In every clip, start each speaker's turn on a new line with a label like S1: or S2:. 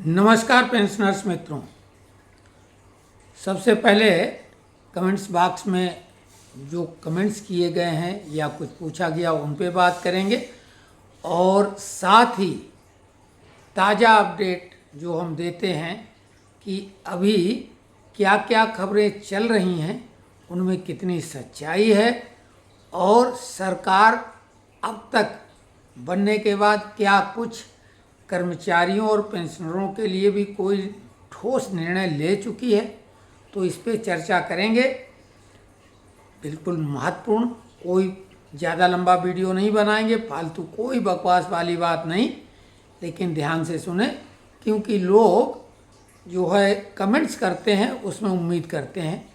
S1: नमस्कार पेंशनर्स मित्रों। सबसे पहले कमेंट्स बॉक्स में जो कमेंट्स किए गए हैं या कुछ पूछा गया उन पे बात करेंगे और साथ ही ताज़ा अपडेट जो हम देते हैं कि अभी क्या क्या खबरें चल रही हैं, उनमें कितनी सच्चाई है और सरकार अब तक बनने के बाद क्या कुछ कर्मचारियों और पेंशनरों के लिए भी कोई ठोस निर्णय ले चुकी है, तो इस पे चर्चा करेंगे। बिल्कुल महत्वपूर्ण, कोई ज़्यादा लंबा वीडियो नहीं बनाएंगे, फालतू कोई बकवास वाली बात नहीं, लेकिन ध्यान से सुने क्योंकि लोग जो है कमेंट्स करते हैं उसमें उम्मीद करते हैं।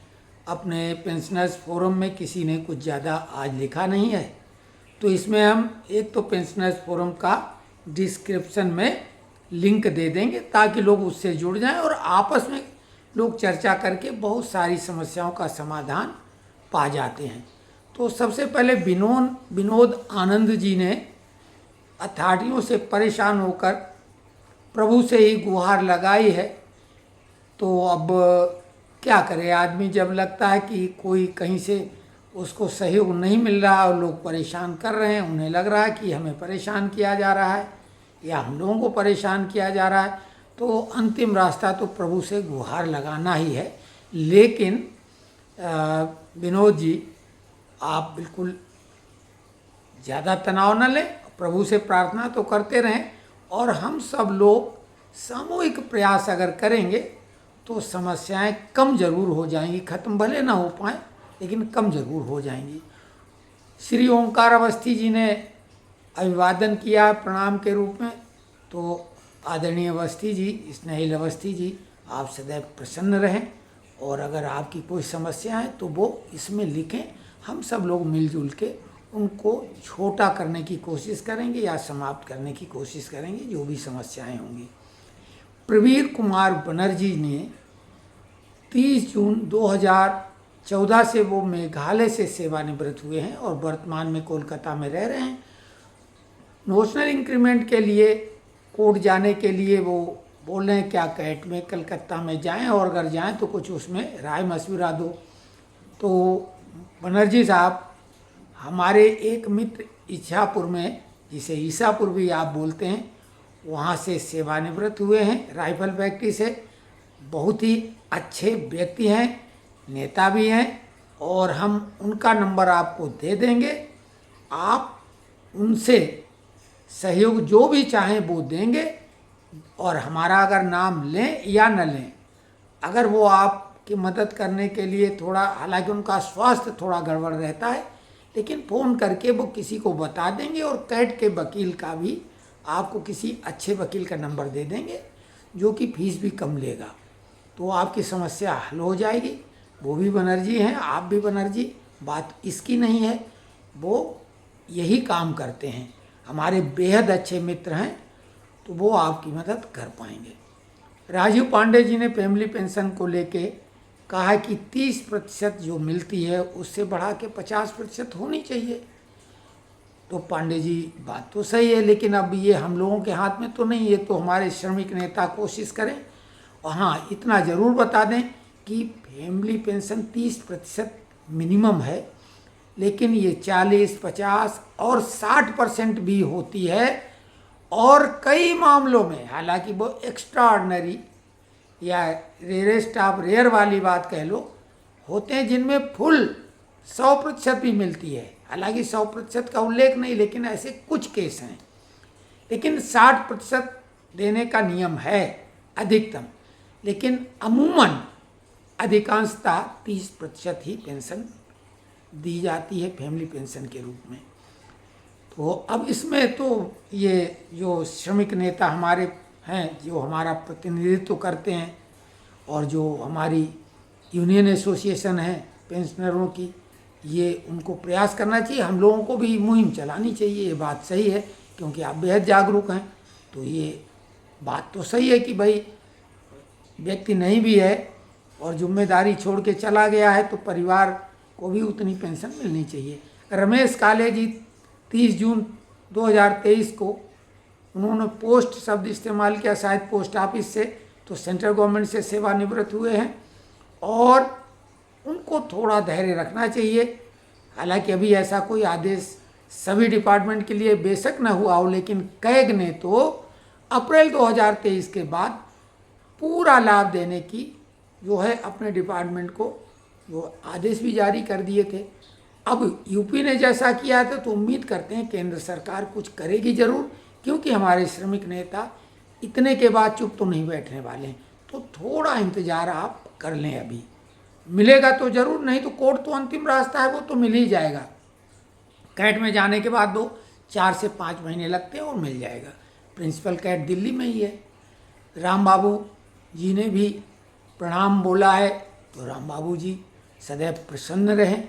S1: अपने पेंशनर्स फोरम में किसी ने कुछ ज़्यादा आज लिखा नहीं है, तो इसमें हम एक तो पेंशनर्स फोरम का डिस्क्रिप्शन में लिंक दे देंगे ताकि लोग उससे जुड़ जाएं और आपस में लोग चर्चा करके बहुत सारी समस्याओं का समाधान पा जाते हैं। तो सबसे पहले विनोद आनंद जी ने अथॉरिटियों से परेशान होकर प्रभु से ही गुहार लगाई है। तो अब क्या करे आदमी, जब लगता है कि कोई कहीं से उसको सहयोग नहीं मिल रहा और लोग परेशान कर रहे हैं, उन्हें लग रहा है कि हमें परेशान किया जा रहा है या हम लोगों को परेशान किया जा रहा है, तो अंतिम रास्ता तो प्रभु से गुहार लगाना ही है। लेकिन विनोद जी, आप बिल्कुल ज़्यादा तनाव न लें, प्रभु से प्रार्थना तो करते रहें और हम सब लोग सामूहिक प्रयास अगर करेंगे तो समस्याएं कम जरूर हो जाएंगी, खत्म भले ना हो पाए लेकिन कम जरूर हो जाएंगी। श्री ओंकार अवस्थी जी ने अभिवादन किया प्रणाम के रूप में। तो आदरणीय अवस्थी जी, स्नेहिल अवस्थी जी, आप सदैव प्रसन्न रहें और अगर आपकी कोई समस्या है तो वो इसमें लिखें, हम सब लोग मिलजुल के उनको छोटा करने की कोशिश करेंगे या समाप्त करने की कोशिश करेंगे जो भी समस्याएं होंगी। प्रवीर कुमार बनर्जी ने 30 जून 2014 से वो मेघालय से सेवानिवृत्त हुए हैं और वर्तमान में कोलकाता में रह रहे हैं। नोशनल इंक्रीमेंट के लिए कोर्ट जाने के लिए वो बोल रहे हैं क्या कैट में कलकत्ता में जाएं और अगर जाएं तो कुछ उसमें राय मशविरा दो। तो बनर्जी साहब, हमारे एक मित्र इच्छापुर में, जिसे ईसापुर भी आप बोलते हैं, वहाँ से सेवानिवृत्त हुए हैं राइफल फैक्ट्री से। बहुत ही अच्छे व्यक्ति हैं, नेता भी हैं और हम उनका नंबर आपको दे देंगे। आप उनसे सहयोग जो भी चाहें वो देंगे और हमारा अगर नाम लें या न लें, अगर वो आपकी मदद करने के लिए थोड़ा, हालांकि उनका स्वास्थ्य थोड़ा गड़बड़ रहता है, लेकिन फ़ोन करके वो किसी को बता देंगे और कैट के वकील का भी आपको किसी अच्छे वकील का नंबर दे देंगे जो कि फीस भी कम लेगा, तो आपकी समस्या हल हो जाएगी। वो भी बनर्जी हैं, आप भी बनर्जी, बात इसकी नहीं है, वो यही काम करते हैं, हमारे बेहद अच्छे मित्र हैं, तो वो आपकी मदद कर पाएंगे। राजीव पांडे जी ने फैमिली पेंशन को लेके कहा है कि 30% जो मिलती है उससे बढ़ा के 50% होनी चाहिए। तो पांडे जी, बात तो सही है, लेकिन अब ये हम लोगों के हाथ में तो नहीं, ये तो हमारे श्रमिक नेता कोशिश करें। और हाँ, इतना ज़रूर बता दें कि फैमिली पेंशन 30% मिनिमम है, लेकिन ये 40, 50 और 60% भी होती है और कई मामलों में, हालांकि वो एक्स्ट्राऑर्डिनरी या रेयरेस्ट ऑफ रेयर वाली बात कह लो, होते हैं जिनमें फुल 100% भी मिलती है। हालांकि 100% का उल्लेख नहीं, लेकिन ऐसे कुछ केस हैं, लेकिन 60% देने का नियम है अधिकतम, लेकिन अमूमन अधिकांशतः 30% ही पेंशन दी जाती है फैमिली पेंशन के रूप में। तो अब इसमें तो ये जो श्रमिक नेता हमारे हैं, जो हमारा प्रतिनिधित्व करते हैं और जो हमारी यूनियन एसोसिएशन है पेंशनरों की, ये उनको प्रयास करना चाहिए, हम लोगों को भी मुहिम चलानी चाहिए। ये बात सही है क्योंकि आप बेहद जागरूक हैं, तो ये बात तो सही है कि भाई व्यक्ति नहीं भी है और जिम्मेदारी छोड़ के चला गया है तो परिवार को भी उतनी पेंशन मिलनी चाहिए। रमेश काले जी 30 जून 2023 को उन्होंने पोस्ट शब्द इस्तेमाल किया, शायद पोस्ट ऑफिस से, तो सेंट्रल गवर्नमेंट से सेवानिवृत्त हुए हैं और उनको थोड़ा धैर्य रखना चाहिए। हालांकि अभी ऐसा कोई आदेश सभी डिपार्टमेंट के लिए बेशक न हुआ हो, लेकिन कैग ने तो अप्रैल 2023 के बाद पूरा लाभ देने की जो है अपने डिपार्टमेंट को जो आदेश भी जारी कर दिए थे। अब यूपी ने जैसा किया था तो उम्मीद करते हैं केंद्र सरकार कुछ करेगी ज़रूर, क्योंकि हमारे श्रमिक नेता इतने के बाद चुप तो नहीं बैठने वाले हैं। तो थोड़ा इंतज़ार आप कर लें, अभी मिलेगा तो ज़रूर, नहीं तो कोर्ट तो अंतिम रास्ता है, वो तो मिल ही जाएगा। कैट में जाने के बाद 4 से 5 महीने लगते हैं और मिल जाएगा। प्रिंसिपल कैट दिल्ली में ही है। राम बाबू जी ने भी प्रणाम बोला है, तो राम बाबू जी सदैव प्रसन्न रहें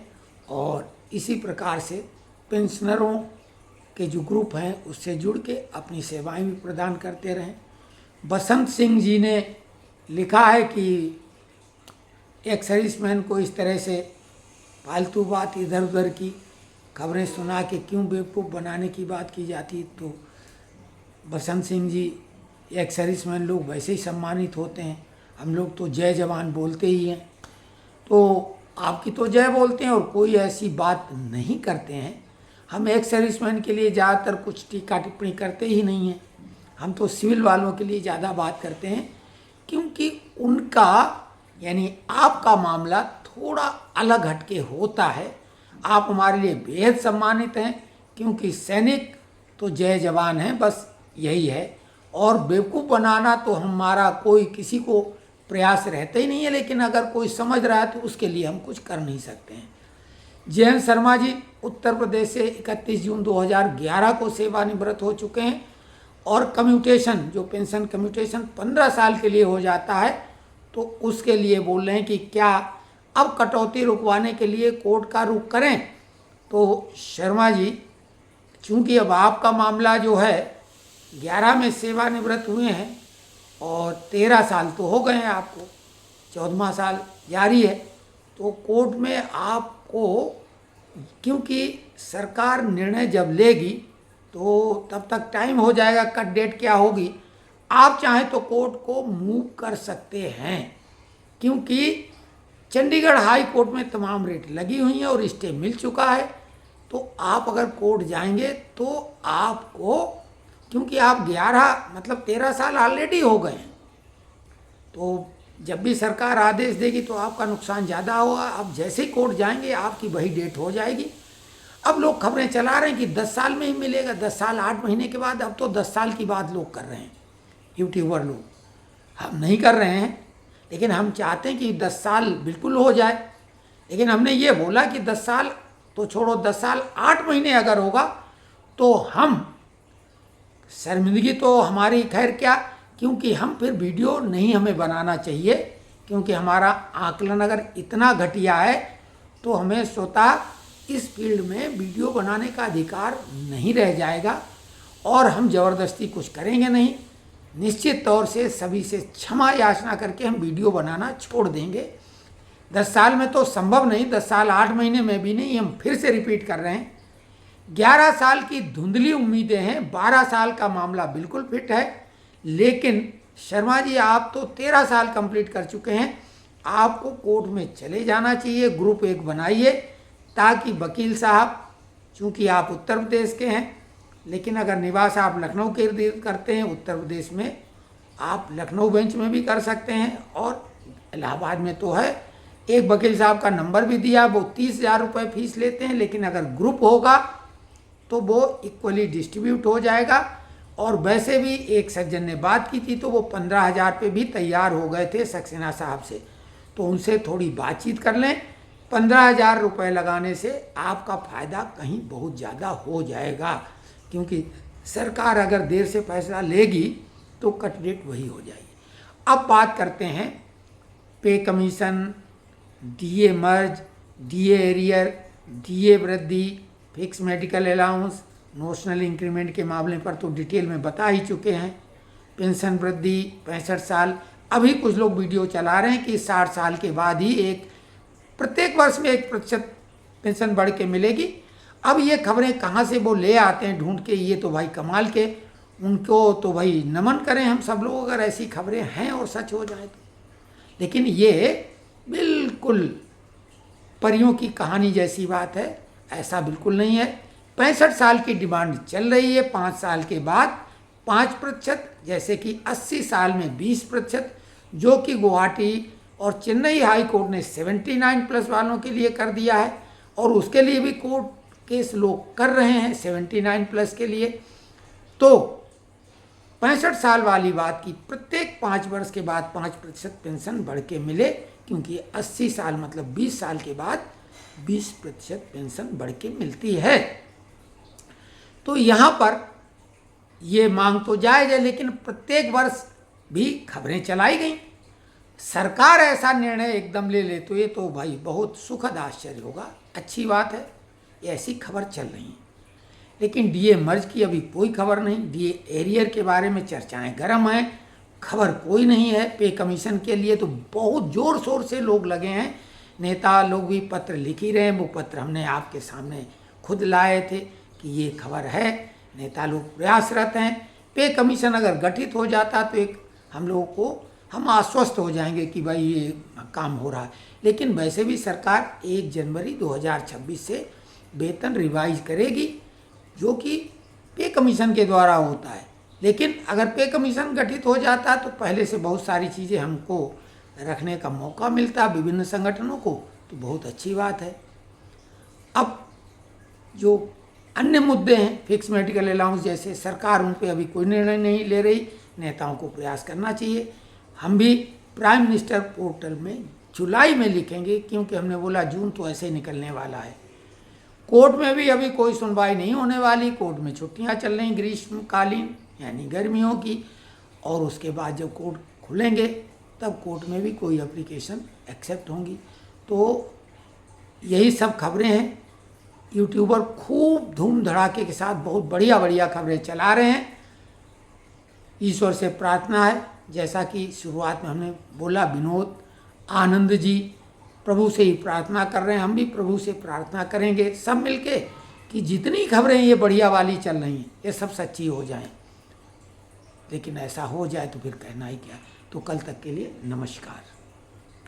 S1: और इसी प्रकार से पेंशनरों के जो ग्रुप हैं उससे जुड़ के अपनी सेवाएं भी प्रदान करते रहें। बसंत सिंह जी ने लिखा है कि एक सर्विसमैन को इस तरह से फालतू बात इधर उधर की खबरें सुना के क्यों बेवकूफ़ बनाने की बात की जाती। तो बसंत सिंह जी, एक सर्विसमैन लोग वैसे ही सम्मानित होते हैं, हम लोग तो जय जवान बोलते ही हैं, तो आपकी तो जय बोलते हैं और कोई ऐसी बात नहीं करते हैं। हम एक सर्विसमैन के लिए ज़्यादातर कुछ टीका टिप्पणी करते ही नहीं हैं, हम तो सिविल वालों के लिए ज़्यादा बात करते हैं, क्योंकि उनका यानी आपका मामला थोड़ा अलग हटके होता है। आप हमारे लिए बेहद सम्मानित हैं, क्योंकि सैनिक तो जय जवान हैं, बस यही है। और बेवकूफ़ बनाना तो हमारा कोई किसी को प्रयास रहता ही नहीं है, लेकिन अगर कोई समझ रहा है तो उसके लिए हम कुछ कर नहीं सकते हैं। जयंत शर्मा जी उत्तर प्रदेश से 31 जून 2011 को सेवानिवृत्त हो चुके हैं और कम्यूटेशन, जो पेंशन कम्यूटेशन 15 साल के लिए हो जाता है, तो उसके लिए बोल रहे हैं कि क्या अब कटौती रुकवाने के लिए कोर्ट का रुख करें। तो शर्मा जी, चूँकि अब आपका मामला जो है 11 में सेवानिवृत्त हुए हैं और 13 साल तो हो गए हैं, आपको 14वां साल जारी है, तो कोर्ट में आपको, क्योंकि सरकार निर्णय जब लेगी तो तब तक टाइम हो जाएगा, कट डेट क्या होगी, आप चाहें तो कोर्ट को मूव कर सकते हैं, क्योंकि चंडीगढ़ हाई कोर्ट में तमाम रेट लगी हुई हैं और स्टे मिल चुका है। तो आप अगर कोर्ट जाएंगे तो आपको, क्योंकि आप 11 मतलब 13 साल ऑलरेडी हो गए हैं, तो जब भी सरकार आदेश देगी तो आपका नुकसान ज़्यादा होगा। अब जैसे ही कोर्ट जाएंगे आपकी वही डेट हो जाएगी। अब लोग खबरें चला रहे हैं कि 10 साल में ही मिलेगा, 10 साल 8 महीने के बाद, अब तो 10 साल की बात लोग कर रहे हैं, यूट्यूबर लोग। हम नहीं कर रहे हैं, लेकिन हम चाहते हैं कि 10 साल बिल्कुल हो जाए। लेकिन हमने ये बोला कि 10 साल तो छोड़ो, 10 साल 8 महीने अगर होगा तो हम, शर्मिंदगी तो हमारी खैर क्या, क्योंकि हम फिर वीडियो नहीं हमें बनाना चाहिए, क्योंकि हमारा आकलन अगर इतना घटिया है तो हमें स्वतः इस फील्ड में वीडियो बनाने का अधिकार नहीं रह जाएगा और हम ज़बरदस्ती कुछ करेंगे नहीं। निश्चित तौर से सभी से क्षमा याचना करके हम वीडियो बनाना छोड़ देंगे। 10 साल में तो संभव नहीं, 10 साल 8 महीने में भी नहीं। हम फिर से रिपीट कर रहे हैं, 11 साल की धुंधली उम्मीदें हैं, 12 साल का मामला बिल्कुल फिट है। लेकिन शर्मा जी, आप तो 13 साल कंप्लीट कर चुके हैं, आपको कोर्ट में चले जाना चाहिए। ग्रुप 1 बनाइए, ताकि वकील साहब, चूँकि आप उत्तर प्रदेश के हैं, लेकिन अगर निवास आप लखनऊ के इर्द गिर्द करते हैं, उत्तर प्रदेश में आप लखनऊ बेंच में भी कर सकते हैं और इलाहाबाद में तो है। एक वकील साहब का नंबर भी दिया, वो 30,000 रुपये फीस लेते हैं, लेकिन अगर ग्रुप होगा तो वो इक्वली डिस्ट्रीब्यूट हो जाएगा। और वैसे भी एक सज्जन ने बात की थी तो वो 15,000 पे भी तैयार हो गए थे सक्सेना साहब से, तो उनसे थोड़ी बातचीत कर लें। 15,000 रुपये लगाने से आपका फ़ायदा कहीं बहुत ज़्यादा हो जाएगा, क्योंकि सरकार अगर देर से फैसला लेगी तो कट डेट वही हो जाएगी। अब बात करते हैं पे कमीशन, डीए मर्ज, डीए एरियर, डीए वृद्धि, fix medical allowance, notional increment के मामले पर तो डिटेल में बता ही चुके हैं। पेंशन वृद्धि 65 साल, अभी कुछ लोग वीडियो चला रहे हैं कि 60 साल के बाद ही प्रत्येक वर्ष में 1% पेंशन बढ़ के मिलेगी। अब ये खबरें कहाँ से वो ले आते हैं ढूंढ के, ये तो भाई कमाल के। उनको तो भाई नमन करें हम सब लोग, अगर ऐसी खबरें हैं और सच हो जाए तो। लेकिन ये बिल्कुल परियों की कहानी जैसी बात है, ऐसा बिल्कुल नहीं है। 65 साल की डिमांड चल रही है, 5 साल के बाद 5%, जैसे कि 80 साल में 20%, जो कि गुवाहाटी और चेन्नई हाई कोर्ट ने 79+ वालों के लिए कर दिया है, और उसके लिए भी कोर्ट केस लोग कर रहे हैं 79+ के लिए। तो 65 साल वाली बात की प्रत्येक 5 वर्ष के बाद 5% पेंशन बढ़ के मिले, क्योंकि 80 साल मतलब 20 साल के बाद 20% पेंशन बढ़ के मिलती है। तो यहाँ पर ये मांग तो जायज़ है, लेकिन प्रत्येक वर्ष भी खबरें चलाई गई। सरकार ऐसा निर्णय एकदम ले ले तो ये तो भाई बहुत सुखद आश्चर्य होगा, अच्छी बात है, ऐसी खबर चल रही है। लेकिन डीए मर्ज की अभी कोई खबर नहीं, डीए एरियर के बारे में चर्चाएं गर्म हैं, खबर कोई नहीं है। पे कमीशन के लिए तो बहुत ज़ोर शोर से लोग लगे हैं, नेता लोग भी पत्र लिख ही रहे हैं। वो पत्र हमने आपके सामने खुद लाए थे कि ये खबर है, नेता लोग प्रयासरत हैं। पे कमीशन अगर गठित हो जाता तो एक हम लोगों को हम आश्वस्त हो जाएंगे कि भाई ये काम हो रहा है। लेकिन वैसे भी सरकार 1 जनवरी 2026 से वेतन रिवाइज करेगी, जो कि पे कमीशन के द्वारा होता है। लेकिन अगर पे कमीशन गठित हो जाता तो पहले से बहुत सारी चीज़ें हमको रखने का मौका मिलता विभिन्न संगठनों को, तो बहुत अच्छी बात है। अब जो अन्य मुद्दे हैं, फिक्स मेडिकल अलाउंस जैसे, सरकार उन पर अभी कोई निर्णय नहीं ले रही, नेताओं को प्रयास करना चाहिए। हम भी प्राइम मिनिस्टर पोर्टल में जुलाई में लिखेंगे, क्योंकि हमने बोला जून तो ऐसे ही निकलने वाला है। कोर्ट में भी अभी कोई सुनवाई नहीं होने वाली, कोर्ट में छुट्टियां चल रही ग्रीष्मकालीन यानी गर्मियों की, और उसके बाद जब कोर्ट खुलेंगे तब कोर्ट में भी कोई एप्लीकेशन एक्सेप्ट होंगी। तो यही सब खबरें हैं। यूट्यूबर खूब धूम धड़ाके के साथ बहुत बढ़िया बढ़िया खबरें चला रहे हैं। ईश्वर से प्रार्थना है, जैसा कि शुरुआत में हमने बोला, विनोद आनंद जी प्रभु से ही प्रार्थना कर रहे हैं, हम भी प्रभु से प्रार्थना करेंगे सब मिलके कि जितनी खबरें ये बढ़िया वाली चल रही हैं ये सब सच्ची हो जाएं। लेकिन ऐसा हो जाए तो फिर कहना ही क्या। तो कल तक के लिए नमस्कार।